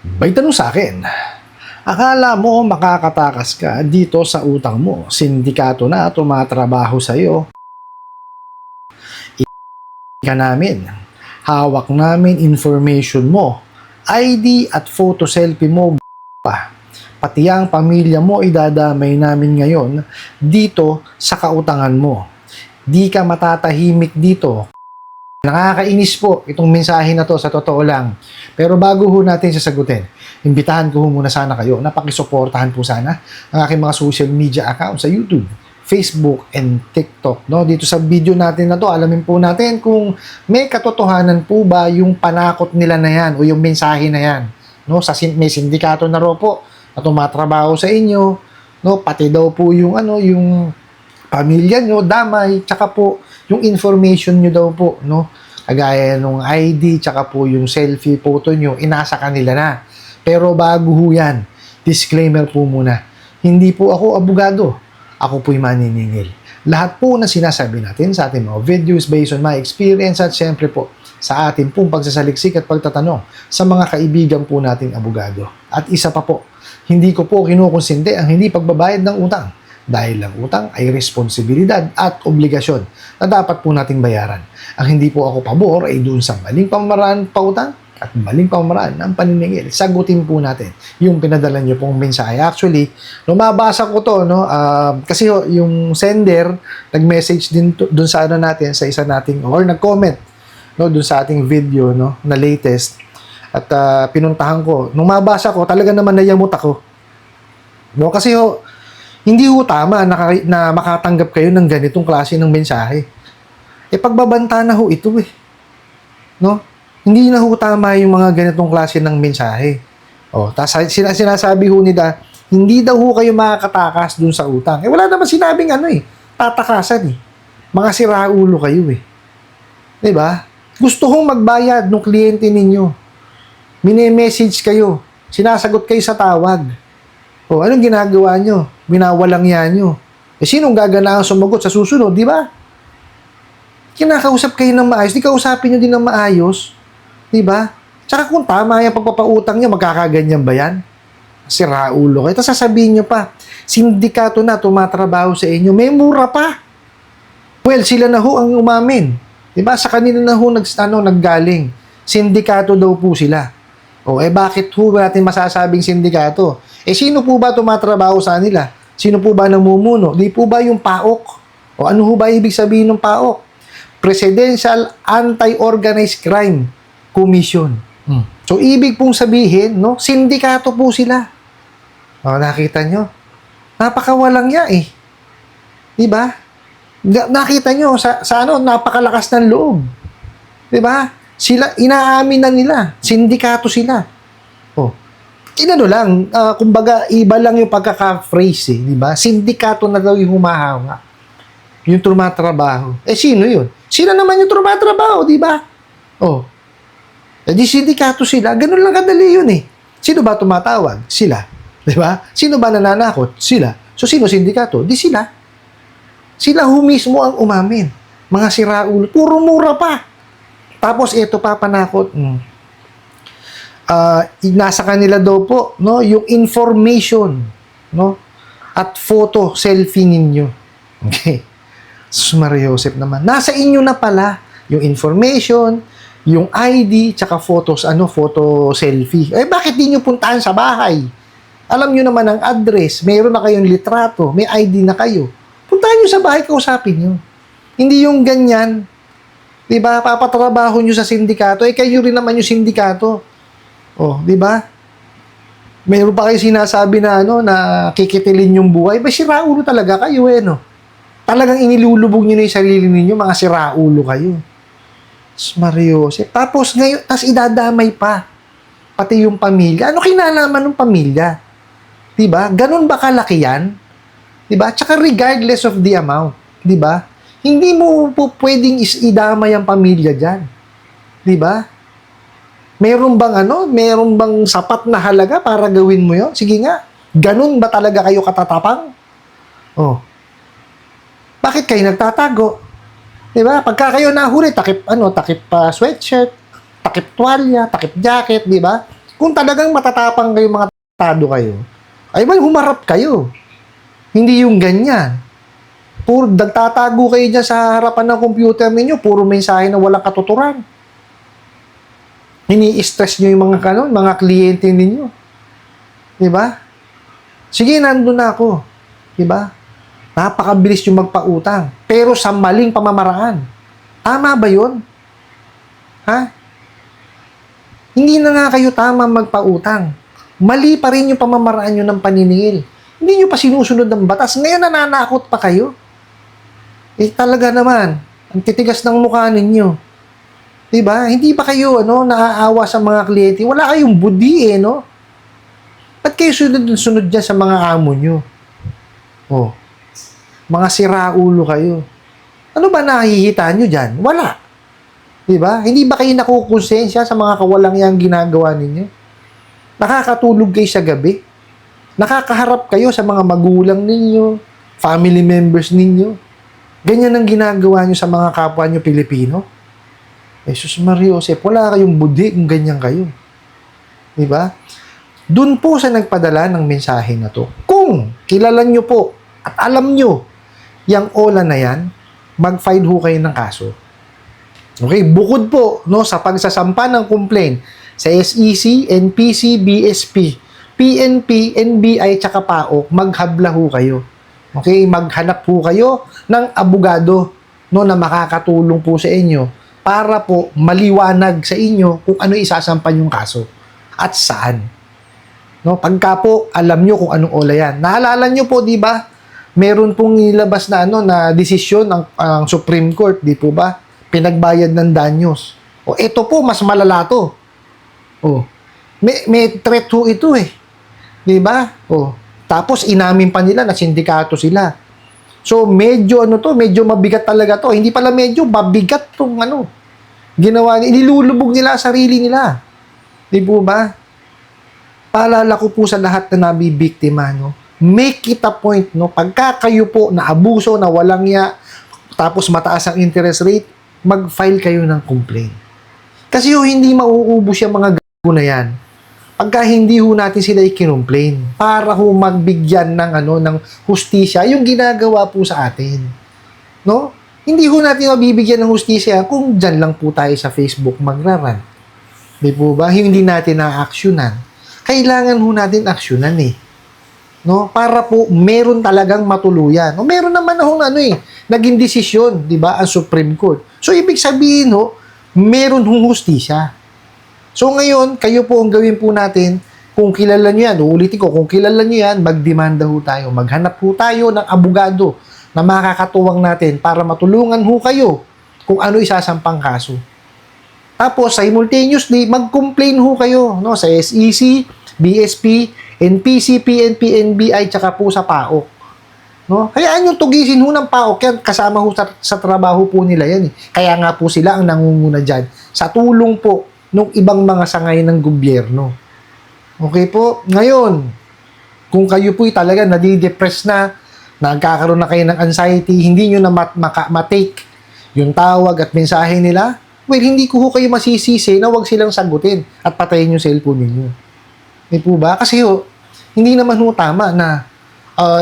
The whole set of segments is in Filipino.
May tanong sa akin, akala mo makakatakas ka dito sa utang mo, sindikato na tumatrabaho sa'yo, ka namin, hawak namin information mo, ID at photo selfie mo pa. Pati ang pamilya mo idadamay namin ngayon dito sa kautangan mo. Di ka matatahimik dito. Nakakainis po itong mensahe na to sa totoo lang. Pero bago ho natin sasagutin, imbitahan ko ho muna sana kayo na pakisuportahan po sana ang aking mga social media accounts sa YouTube, Facebook, and TikTok. No? Dito sa video natin na to, alamin po natin kung may katotohanan po ba yung panakot nila na yan o yung mensahe na yan. No? May sindikato na raw po na tumatrabaho sa inyo, no? Pati daw po yung yung pamilya nyo, damay, tsaka po yung information nyo daw po, no? Kagaya nung ID, tsaka po yung selfie photo nyo, inasa kanila na. Pero bago ho yan, disclaimer po muna, hindi po ako abogado, ako po'y maniningil. Lahat po na sinasabi natin sa ating mga videos based on my experience at syempre po sa ating pong pagsasaliksik at pagtatanong sa mga kaibigan po nating abogado. At isa pa po, hindi ko po kinukonsente ang hindi pagbabayad ng utang dahil ang utang ay responsibilidad at obligasyon na dapat po nating bayaran. Ang hindi po ako pabor ay doon sa maling pamamaraan pautang at maling pamamaraan ng paniningil. Sagutin po natin yung pinadala nyo pong mensahe. Actually, lumabasa ko to, no? Kasi yung sender, nag-message din doon sa natin, sa isa nating, or nag-comment, no? Doon sa ating video, no? Na latest. At pinuntahan ko. Nung mabasa ko, talaga naman nayamot ako. No? Kasi hindi ho tama na makatanggap kayo ng ganitong klase ng mensahe. Pagbabanta na ho ito eh. No? Hindi na ho tama yung mga ganitong klase ng mensahe. Tapos sinasabi ho nila, hindi daw ho kayo makakatakas dun sa utang. Wala naman sinabing tatakasan eh. Mga siraulo kayo eh. Diba? Gusto hong magbayad ng kliyente ninyo. Mine-message kayo. Sinasagot kayo sa tawag. Anong ginagawa nyo? Binawalang yan nyo. Sinong gaganahan sumagot sa susunod, di ba? Kinakausap kayo ng maayos, di kausapin nyo din ng maayos. Di ba? Tsaka kung tama yung pagpapautang nyo, magkakaganyan ba yan? Siraulo kayo. Tapos sasabihin nyo pa, sindikato na tumatrabaho sa inyo, may mura pa. Well, sila na ho ang umamin. Di ba? Sa kanila na ho naggaling. Sindikato daw po sila. Bakit ho natin masasabing sindikato? Sino po ba tumatrabaho sa nila? Sino po ba namumuno? Di po ba yung PAOK? Ano ho ba ibig sabihin ng PAOK? Presidential Anti-Organized Crime Commission. So, ibig pong sabihin, no, sindikato po sila. Nakita nyo? Napakawalang niya eh. Di ba? Nakita nyo, napakalakas ng loob. Di ba? Sila, inaamin na nila. Sindikato sila. Kumbaga, iba lang yung pagkaka-phrase, di ba? Sindikato na daw yung humahawak. Yung tumatrabaho. Sino yun? Sila naman yung tumatrabaho, di ba? Di sindikato sila. Ganun lang kadali yun eh. Sino ba tumatawag? Sila. Di ba? Sino ba nananakot? Sila. So, sino sindikato? Di sila. Sila mismo ang umamin. Mga siraulo. Puro mura pa. Tapos, ito pa panakot. Nasa kanila daw po, no, yung information, no, at photo selfie ninyo. Okay. Maria Joseph naman. Nasa inyo na pala yung information, yung ID, tsaka photos, photo selfie. Bakit di nyo puntahan sa bahay? Alam nyo naman ang address, mayroon na kayong litrato, may ID na kayo. Puntahan nyo sa bahay, kausapin nyo. Hindi yung ganyan. Diba? Papatrabaho nyo sa sindikato. Kayo rin naman yung sindikato. Di ba? Mayroon pa kayo sinasabi na na kikitilin yung buhay. Siraulo talaga kayo no? Talagang inilulubog niyo na yung sarili ninyo, mga siraulo kayo. Mario. Tapos ngayon, idadamay pa. Pati yung pamilya. Ano kinalaman ng pamilya? Di ba? Ganun ba kalaki yan? Di ba? Tsaka regardless of the amount. Di ba? Hindi mo po pwedeng idamay ang pamilya dyan. Di ba? Meron bang sapat na halaga para gawin mo yun? Sige nga. Ganun ba talaga kayo katatapang? Bakit kayo nagtatago? Diba? Pagka kayo nahuli, takip sweatshirt, takip tuwalya, takip jacket, diba? Kung talagang matatapang kayo, mga tado kayo, ay man humarap kayo. Hindi yung ganyan. Puro nagtatago kayo dyan sa harapan ng computer ninyo, puro mensahe na walang katuturan. Ini-stress nyo yung mga kliyente ninyo. Diba? Sige, nandun na ako. Diba? Napakabilis yung magpautang. Pero sa maling pamamaraan. Tama ba yun? Ha? Hindi na nga kayo tama magpautang. Mali pa rin yung pamamaraan nyo ng paniningil. Hindi nyo pa sinusunod ng batas. Ngayon nananakot pa kayo. Eh talaga naman, ang titigas ng mukha ninyo. Diba? Hindi pa kayo naaawa sa mga kliyente. Wala kayong budi no? Ba't kayo sunod dyan sa mga amo nyo? Oh, mga siraulo kayo. Ano ba nakikita nyo dyan? Wala. Diba? Hindi ba kayo nakukonsensya sa mga kawalangyang ginagawa ninyo? Nakakatulog kayo sa gabi? Nakakaharap kayo sa mga magulang ninyo, family members ninyo? Ganyan ang ginagawa nyo sa mga kapwa nyo Pilipino? Jesus Maria Josep, wala kayong budi kung ganyan kayo. Diba? Doon po sa nagpadala ng mensahe na to. Kung kilala nyo po at alam nyo yung ola na yan, mag-file ho kayo ng kaso. Okay, bukod po sa pagsasampa ng complaint sa SEC, NPC, BSP, PNP, NBI, tsaka PAOK, maghabla ho kayo. Okay, maghanap po kayo ng abogado na makakatulong po sa inyo para po maliwanag sa inyo kung ano isasampan yung kaso at saan. Pagka po alam nyo kung anong ola yan. Naalala nyo po, di ba? Meron pong nilabas na na desisyon ang Supreme Court, di po ba? Pinagbayad ng danyos. O ito po, mas malala to. O, may threat ho ito eh. Di ba? O, tapos inamin pa nila na sindikato sila. So medyo medyo mabigat talaga to. Hindi pala medyo, mabigat tong ginawa nila. Inilulubog nila ang sarili nila. Di po ba? Paalala ko po sa lahat na nabibiktima, make it a point, pagka kayo po na abuso, na walang tapos mataas ang interest rate, mag-file kayo ng complaint. Kasi hindi mauubos yung mga gago na yan. Pagka hindi natin sila i-complain, para magbigyan ng hustisya, yung ginagawa po sa atin. Hindi natin mabibigyan ng hustisya kung dyan lang po tayo sa Facebook magraran. Di po ba? Hindi natin na-actionan. Kailangan natin aksyonan para po meron talagang matuluyan. Meron naman naging desisyon, di ba, ang Supreme Court. So, ibig sabihin meron hustisya. So, ngayon, kayo po ang gawin po natin, kung kilala nyo yan, uulitin ko, kung kilala nyo yan, magdemanda tayo. Maghanap tayo ng abogado na makakatuwang natin para matulungan kayo kung ano isasampang kaso. Tapos, simultaneously, mag-complain kayo sa SEC, BSP, NPC, PNP, NBI, tsaka po sa PAOK. Hayaan yung tugisin ng PAOK yan, kasama sa trabaho po nila yan. Kaya nga po sila ang nangunguna dyan sa tulong po ng ibang mga sangay ng gobyerno. Okay po? Ngayon, kung kayo po talaga nadidepress na, nagkakaroon na kayo ng anxiety, hindi nyo na matake yung tawag at mensahe nila, well, hindi ko kayo masisisi na wag silang sagutin at patayin yung cellphone ninyo. Di po ba? Kasi hindi naman tama na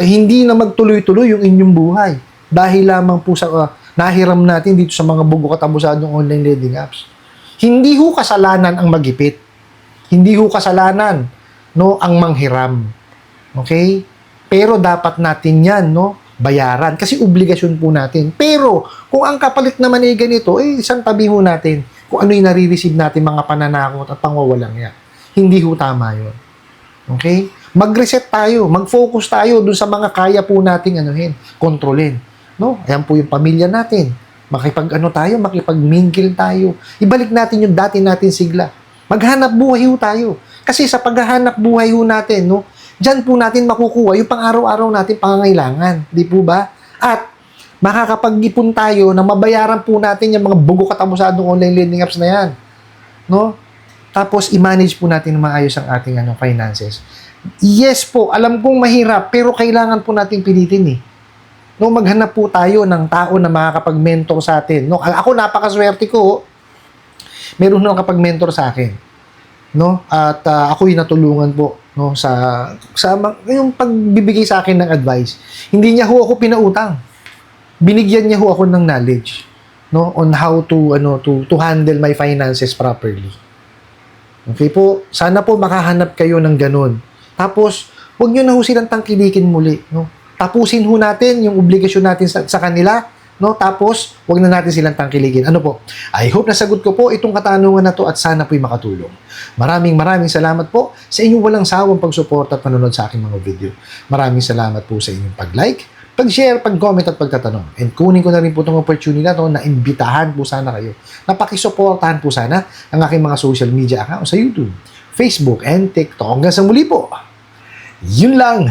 hindi na magtuloy-tuloy yung inyong buhay dahil lamang po sa nahiram natin dito sa mga bugo katabusadong online lending apps. Hindi kasalanan ang magipit. Hindi kasalanan ang manghiram. Okay? Pero dapat natin yan bayaran kasi obligasyon po natin. Pero kung ang kapalit naman ay ganito, isang tabi natin kung ano yung nare-receive natin mga pananakot at pangwawalang yan. Hindi tama yun. Okay? Mag-reset tayo, mag-focus tayo dun sa mga kaya po nating kontrolin. Ayan po yung pamilya natin. Makipag-mingle tayo. Ibalik natin yung dati natin sigla. Maghanap buhay tayo. Kasi sa paghahanap buhay natin, diyan po natin makukuha yung pang-araw-araw natin pangangailangan. Di po ba? At makakapag-ipon tayo na mabayaran po natin yung mga bugo katabusadong online lending apps na yan. Tapos, i-manage po natin na maayos ang ating finances. Yes po, alam kong mahirap, pero kailangan po natin pilitin maghanap po tayo ng tao na makakapag-mentor sa atin. Ako, napakaswerte ko. Meron nakapag-mentor sa akin. no? At ako'y natulungan po, no, yung pagbibigay sa akin ng advice. Hindi niya ho ako pinautang. Binigyan niya ho ako ng knowledge, no, on how to handle my finances properly. Okay po, sana po makahanap kayo ng ganun. Tapos, huwag niyo na ho silang tangkilikin muli, no? Tapusin ho natin yung obligasyon natin sa kanila, no? Tapos, huwag na natin silang tangkilikin. Ano po? I hope nasagot ko po itong katanungan na to at sana po'y makatulong. Maraming salamat po sa inyong walang sawang pagsuporta at panonood sa aking mga video. Maraming salamat po sa inyong pag-like, pag-share, pag-comment at pagtatanong. And kunin ko na rin po itong opportunity na to na imbitahan po sana kayo. Napakisuportahan po sana ang aking mga social media account sa YouTube, Facebook, and TikTok. Hanggang sa muli po. Yun lang.